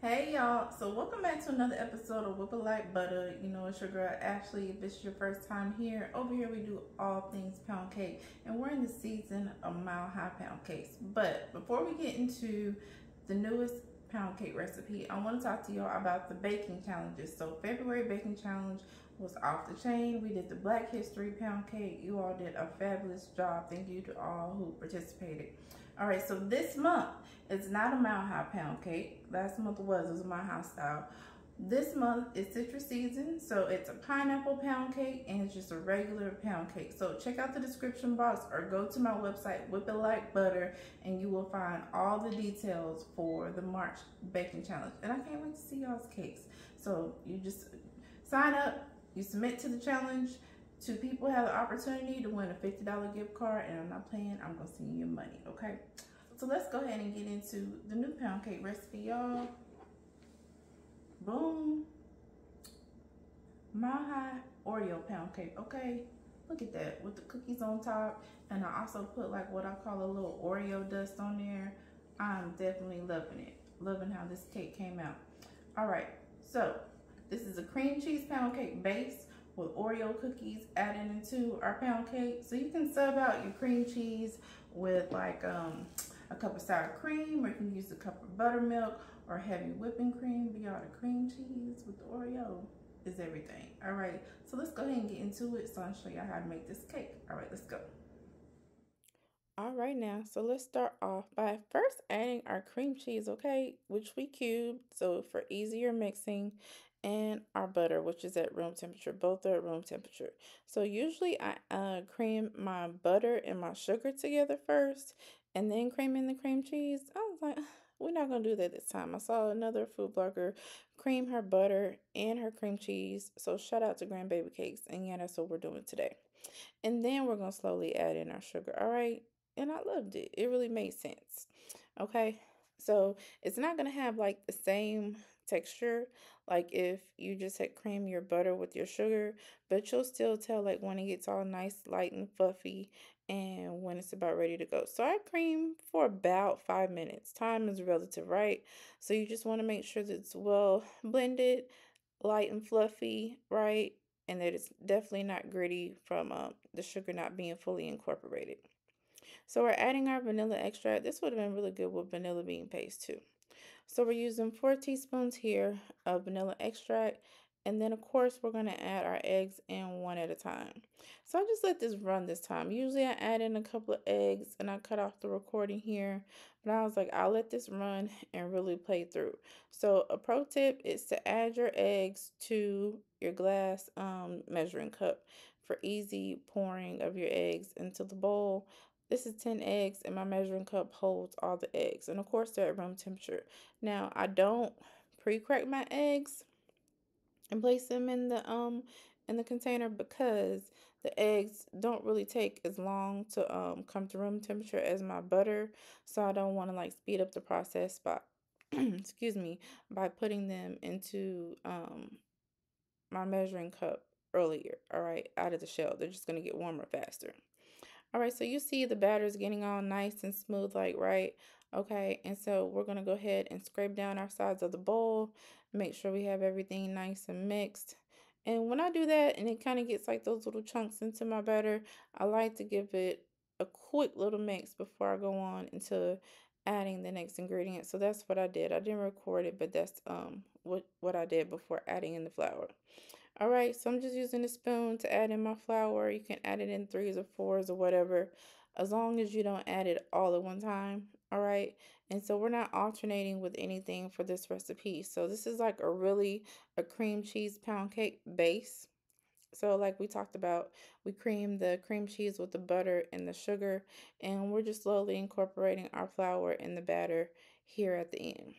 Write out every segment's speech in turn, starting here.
Hey y'all, so welcome back to another episode of Whip It Like Butter. You know, it's your girl Ashley. If it's your first time here, over here we do all things pound cake, and we're in the season of Mile High Pound Cakes. But before we get into the newest pound cake recipe, I want to talk to y'all about the baking challenges. So February baking challenge was off the chain. We did the Black History pound cake. You all did a fabulous job. Thank you to all who participated. All right, so this month, it's not a Mile High Pound Cake. Last month it was a Mile High style. This month is citrus season, so it's a pineapple pound cake and it's just a regular pound cake. So check out the description box or go to my website, Whip It Like Butter, and you will find all the details for the March baking challenge. And I can't wait to see y'all's cakes. So you just sign up, you submit to the challenge. Two people have the opportunity to win a $50 gift card, and I'm not playing, I'm gonna send you money, okay? So let's go ahead and get into the new pound cake recipe, y'all. Boom. Mile High Oreo pound cake, okay? Look at that, with the cookies on top, and I also put like what I call a little Oreo dust on there. I'm definitely loving it. Loving how this cake came out. All right, so this is a cream cheese pound cake base with Oreo cookies added into our pound cake. So you can sub out your cream cheese with like a cup of sour cream, or you can use a cup of buttermilk or heavy whipping cream. But y'all, the cream cheese with the Oreo is everything. All right, so let's go ahead and get into it. So I'll show y'all how to make this cake. All right, let's go. All right now, so let's start off by first adding our cream cheese, okay, which we cubed, so for easier mixing, and our butter, which is at room temperature. Both are at room temperature. So usually I cream my butter and my sugar together first, and then cream in the cream cheese. I was like, we're not gonna do that this time. I saw another food blogger cream her butter and her cream cheese. So shout out to Grandbaby Cakes, and yeah, that's what we're doing today. And then we're gonna slowly add in our sugar, all right? And I loved it. It really made sense. Okay. So it's not gonna have like the same texture like if you just had cream your butter with your sugar, but you'll still tell like when it gets all nice, light and fluffy and when it's about ready to go. So I cream for about 5 minutes. Time is relative, right? So you just want to make sure that it's well blended, light and fluffy, right? And that it's definitely not gritty from the sugar not being fully incorporated. So we're adding our vanilla extract. This would have been really good with vanilla bean paste too. So we're using 4 teaspoons here of vanilla extract. And then of course we're going to add our eggs in one at a time. So I just let this run this time. Usually I add in a couple of eggs and I cut off the recording here. But I was like, I'll let this run and really play through. So a pro tip is to add your eggs to your glass measuring cup for easy pouring of your eggs into the bowl. This is 10 eggs, and my measuring cup holds all the eggs. And of course, they're at room temperature. Now, I don't pre-crack my eggs and place them in the container because the eggs don't really take as long to come to room temperature as my butter. So I don't want to like speed up the process by excuse me, by putting them into my measuring cup earlier, all right, out of the shell. They're just going to get warmer faster. All right, so you see the batter is getting all nice and smooth, like, right? Okay, and so we're going to go ahead and scrape down our sides of the bowl, make sure we have everything nice and mixed. And when I do that and it kind of gets like those little chunks into my batter, I like to give it a quick little mix before I go on into adding the next ingredient. So that's what I did. I didn't record it, but that's what I did before adding in the flour. All right, so I'm just using a spoon to add in my flour. You can add it in 3s or 4s or whatever, as long as you don't add it all at one time. All right, and so we're not alternating with anything for this recipe. So this is like a cream cheese pound cake base. So like we talked about, we cream the cream cheese with the butter and the sugar, and we're just slowly incorporating our flour in the batter here at the end.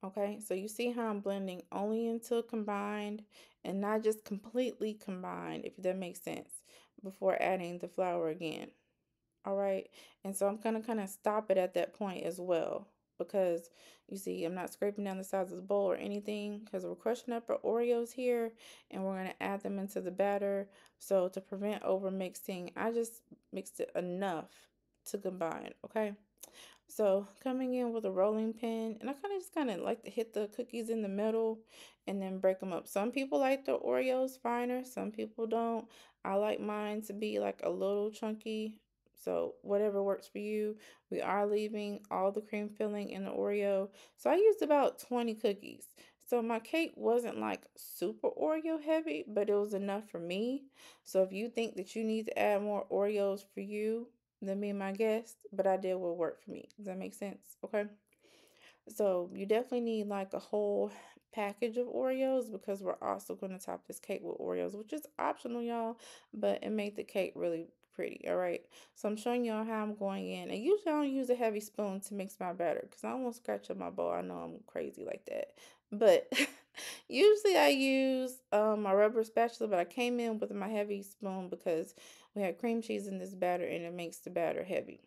Okay, so you see how I'm blending only until combined and not just completely combined, if that makes sense, before adding the flour again. All right, and so I'm gonna kind of stop it at that point as well because you see I'm not scraping down the sides of the bowl or anything because we're crushing up our Oreos here and we're gonna add them into the batter. So to prevent over mixing, I just mixed it enough to combine, okay? So coming in with a rolling pin, and I kind of like to hit the cookies in the middle and then break them up. Some people like the Oreos finer, some people don't. I like mine to be like a little chunky. So whatever works for you. We are leaving all the cream filling in the Oreo. So I used about 20 cookies. So my cake wasn't like super Oreo heavy, but it was enough for me. So if you think that you need to add more Oreos for you, than me and my guest, but I did what worked for me. Does that make sense? Okay. So you definitely need like a whole package of Oreos because we're also going to top this cake with Oreos, which is optional, y'all, but it made the cake really pretty. All right. So I'm showing y'all how I'm going in. And usually I don't use a heavy spoon to mix my batter because I don't want to scratch up my bowl. I know I'm crazy like that. But usually I use my rubber spatula, but I came in with my heavy spoon because we had cream cheese in this batter and it makes the batter heavy.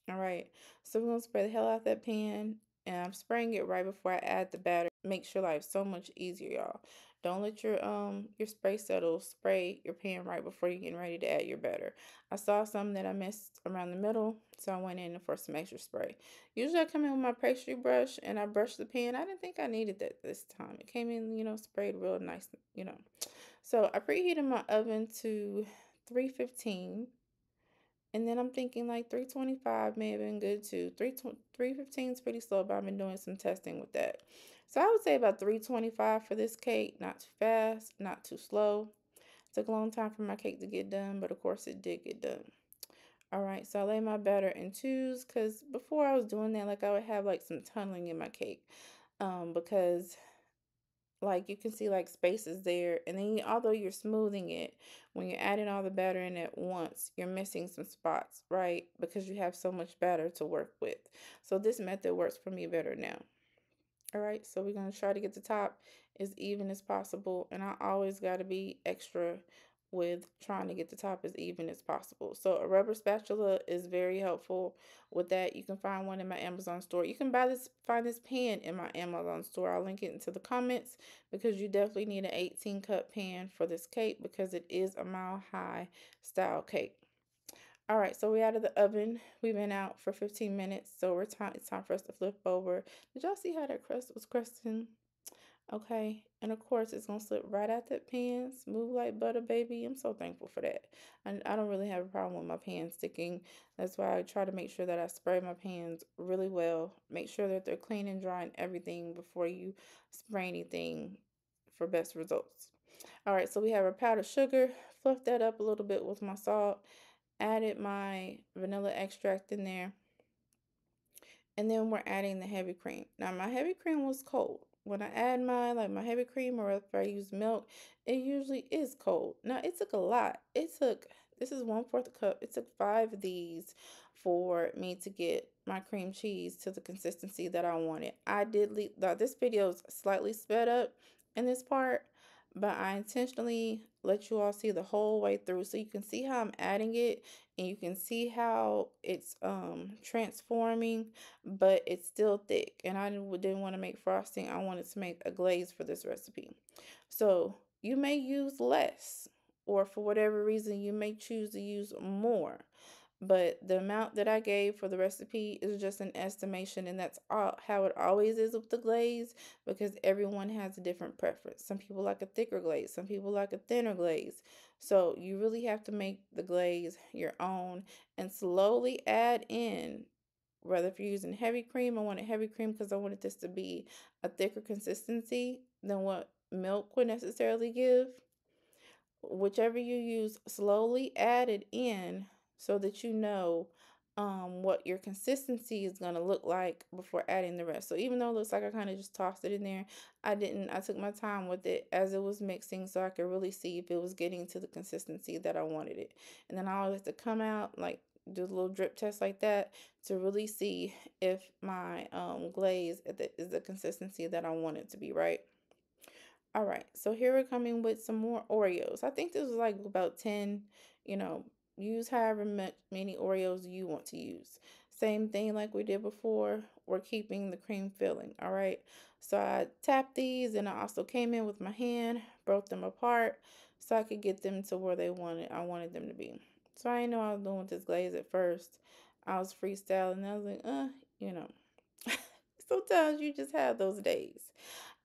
All right, so we're gonna spray the hell out that pan, and I'm spraying it right before I add the batter. Makes your life so much easier, y'all. Don't let your spray settle. Spray your pan right before you're getting ready to add your batter. I saw some that I missed around the middle, so I went in for some extra spray. Usually I come in with my pastry brush and I brush the pan. I didn't think I needed that this time. It came in, sprayed real nice. So I preheated my oven to 315. And then I'm thinking like 325 may have been good too. 315 is pretty slow, but I've been doing some testing with that. So I would say about 325 for this cake. Not too fast, not too slow. Took a long time for my cake to get done, but of course it did get done. All right, so I lay my batter in twos because before I was doing that, like I would have like some tunneling in my cake, because like you can see like spaces there, and then although you're smoothing it, when you're adding all the batter in at once, you're missing some spots, right? Because you have so much batter to work with. So this method works for me better now. All right, so we're going to try to get the top as even as possible. And I always got to be extra with trying to get the top as even as possible. So a rubber spatula is very helpful with that. You can find one in my Amazon store. You can find this pan in my Amazon store. I'll link it into the comments because you definitely need an 18 cup pan for this cake because it is a mile high style cake. All right, so we out of the oven. We've been out for 15 minutes, so it's time for us to flip over. Did y'all see how that crust was crusting? Okay, and of course it's gonna slip right out that pan, smooth like butter, baby. I'm so thankful for that. And I don't really have a problem with my pan sticking. That's why I try to make sure that I spray my pans really well. Make sure that they're clean and dry and everything before you spray anything for best results. All right, so we have our powdered sugar. Fluff that up a little bit with my salt. Added my vanilla extract in there. And then we're adding the heavy cream. Now my heavy cream was cold. When I add my heavy cream or if I use milk, it usually is cold. Now it took a lot. This is 1/4 cup. It took 5 of these for me to get my cream cheese to the consistency that I wanted. I did leave, this video is slightly sped up in this part, but I intentionally let you all see the whole way through so you can see how I'm adding it and you can see how it's transforming, but it's still thick. And I didn't want to make frosting. I wanted to make a glaze for this recipe. So you may use less, or for whatever reason, you may choose to use more. But the amount that I gave for the recipe is just an estimation, and that's how it always is with the glaze because everyone has a different preference. Some people like a thicker glaze, some people like a thinner glaze. So you really have to make the glaze your own and slowly add in. Whether if you're using heavy cream, I wanted heavy cream because I wanted this to be a thicker consistency than what milk would necessarily give. Whichever you use, slowly add it in so that you know what your consistency is going to look like before adding the rest. So even though it looks like I kind of just tossed it in there, I didn't. I took my time with it as it was mixing so I could really see if it was getting to the consistency that I wanted it. And then I always have to come out, like do a little drip test like that to really see if my glaze is the consistency that I want it to be, right? All right, so here we're coming with some more Oreos. I think this was like about 10, you know, use however many Oreos you want to use. Same thing like we did before, we're keeping the cream filling, all right? So I tapped these and I also came in with my hand, broke them apart so I could get them to where I wanted them to be. So I didn't know I was doing with this glaze at first. I was freestyling and I was like, you know, sometimes you just have those days.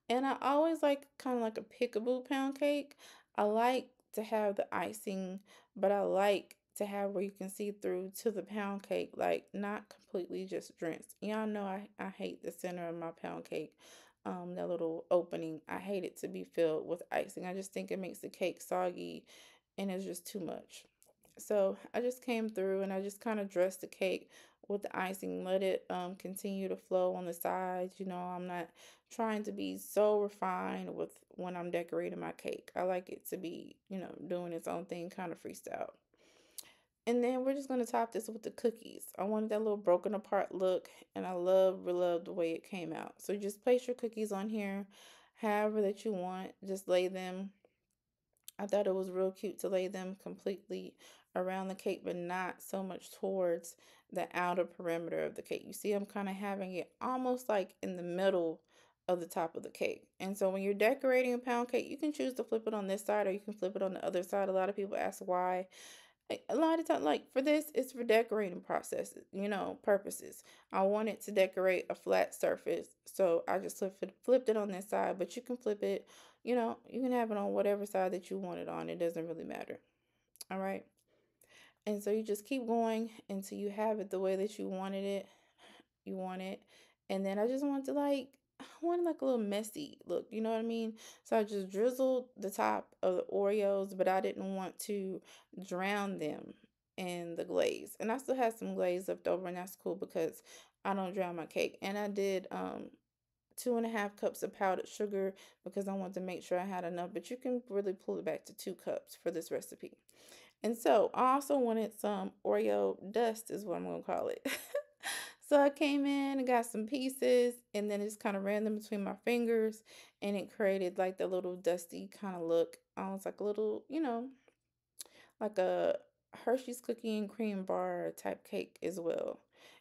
And I always like kind of like a pickable pound cake. I like to have the icing, but I like to have where you can see through to the pound cake, like not completely just drenched. Y'all know I hate the center of my pound cake, that little opening. I hate it to be filled with icing. I just think it makes the cake soggy and it's just too much. So I just came through and I just kind of dressed the cake with the icing, let it continue to flow on the sides. You know, I'm not trying to be so refined with when I'm decorating my cake. I like it to be, you know, doing its own thing, kind of freestyle. And then we're just gonna top this with the cookies. I wanted that little broken apart look, and I love the way it came out. So just place your cookies on here, however that you want. Just lay them. I thought it was real cute to lay them completely around the cake, but not so much towards the outer perimeter of the cake. You see, I'm kind of having it almost like in the middle of the top of the cake. And so when you're decorating a pound cake, you can choose to flip it on this side or you can flip it on the other side. A lot of people ask why. A lot of time, like for this, it's for decorating processes, you know, purposes. I wanted to decorate a flat surface, so I just flipped it on this side, but you can flip it, you know, you can have it on whatever side that you want it on. It doesn't really matter. All right. And so you just keep going until you have it the way that you wanted it. You want it. And then I just want to I wanted like a little messy look, you know what I mean? So I just drizzled the top of the Oreos, but I didn't want to drown them in the glaze. And I still had some glaze left over, and that's cool because I don't drown my cake. And I did 2.5 cups of powdered sugar because I wanted to make sure I had enough, but you can really pull it back to 2 cups for this recipe. And so I also wanted some Oreo dust, is what I'm going to call it. So I came in and got some pieces and then just kind of ran them between my fingers and it created like the little dusty kind of look. Almost like a little, you know, like a Hershey's cookie and cream bar type cake as well.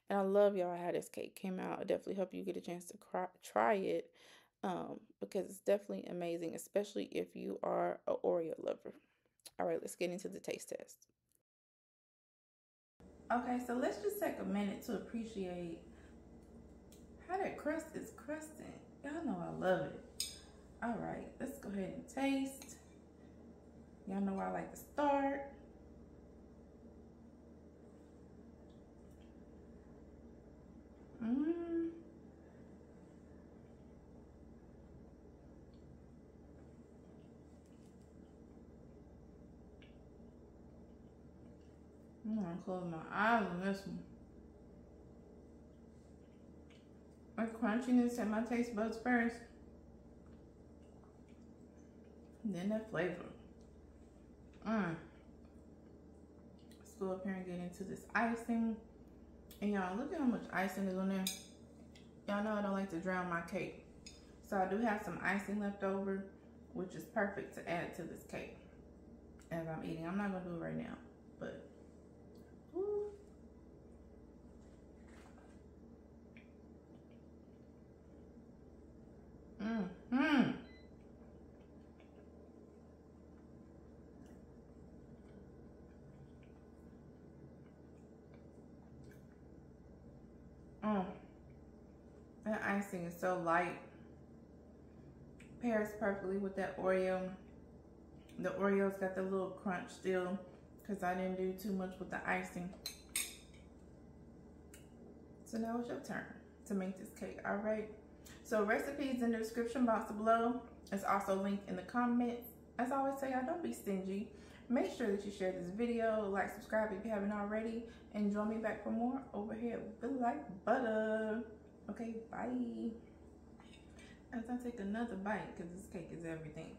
And I love y'all how this cake came out. I definitely hope you get a chance to try it because it's definitely amazing, especially if you are an Oreo lover. All right, let's get into the taste test. Okay, so let's just take a minute to appreciate how that crust is crusting. Y'all know I love it. All right, let's go ahead and taste. Y'all know I like to start. I'm gonna close my eyes on this one. My crunchiness and my taste buds first, and then that flavor. Let's go up here and get into this icing. And y'all, look at how much icing is on there. Y'all know I don't like to drown my cake. So I do have some icing left over, which is perfect to add to this cake as I'm eating. I'm not gonna do it right now, but ooh. That icing is so light. Pairs perfectly with that Oreo. The Oreos got the little crunch still because I didn't do too much with the icing. So now it's your turn to make this cake. All right. So recipes in the description box below. It's also linked in the comments. As I always say, y'all, don't be stingy. Make sure that you share this video, like, subscribe if you haven't already, and join me back for more over here with like butter. Okay, bye. As I take another bite, because this cake is everything.